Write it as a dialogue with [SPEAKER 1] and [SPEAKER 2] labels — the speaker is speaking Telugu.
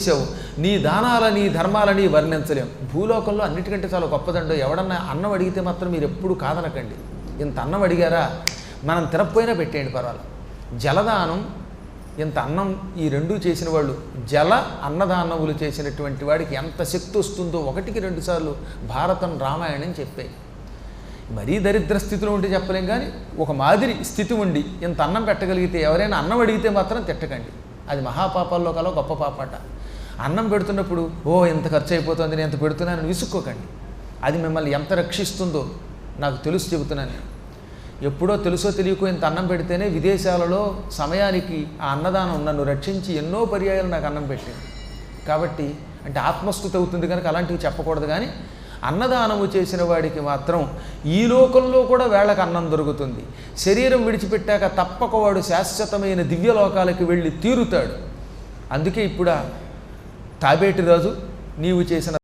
[SPEAKER 1] చేసావు, నీ దానాలని ధర్మాలని వర్ణించలేం. భూలోకంలో అన్నిటికంటే చాలా గొప్పదండో. ఎవడన్నా అన్నం అడిగితే మాత్రం మీరు ఎప్పుడు కాదనకండి. ఇంత అన్నం అడిగారా, మనం తినకపోయినా పెట్టేయండి పర్వాలేదు. జలదానం, ఇంత అన్నం, ఈ రెండూ చేసిన వాళ్ళు, జల అన్నదానములు చేసినటువంటి వాడికి ఎంత శక్తి వస్తుందో ఒకటికి 2 సార్లు భారతం రామాయణం చెప్పాయి. మరీ దరిద్ర స్థితిలో ఉంటే చెప్పలేం, కానీ ఒక మాదిరి స్థితి ఉండి ఇంత అన్నం పెట్టగలిగితే ఎవరైనా అన్నం అడిగితే మాత్రం తిట్టకండి. అది మహాపాపాల్లో కల గొప్ప పాపట. అన్నం పెడుతున్నప్పుడు ఎంత ఖర్చు అయిపోతుంది, నేను ఎంత పెడుతున్నానని విసుక్కోకండి. అది మిమ్మల్ని ఎంత రక్షిస్తుందో నాకు తెలుసు చెబుతున్నాను. ఎప్పుడో తెలుసో తెలియకో ఇంత అన్నం పెడితేనే విదేశాలలో సమయానికి ఆ అన్నదానం నన్ను రక్షించి ఎన్నో పర్యాయాలు నాకు అన్నం పెట్టింది. కాబట్టి అంటే ఆత్మస్థుతి అవుతుంది కనుక అలాంటివి చెప్పకూడదు. కానీ అన్నదానము చేసిన వాడికి మాత్రం ఈ లోకంలో కూడా వేళకు అన్నం దొరుకుతుంది. శరీరం విడిచిపెట్టాక తప్పక వాడు శాశ్వతమైన దివ్యలోకాలకు వెళ్ళి తీరుతాడు. అందుకే ఇప్పుడు తాబేటి రాజు నీవు చేసిన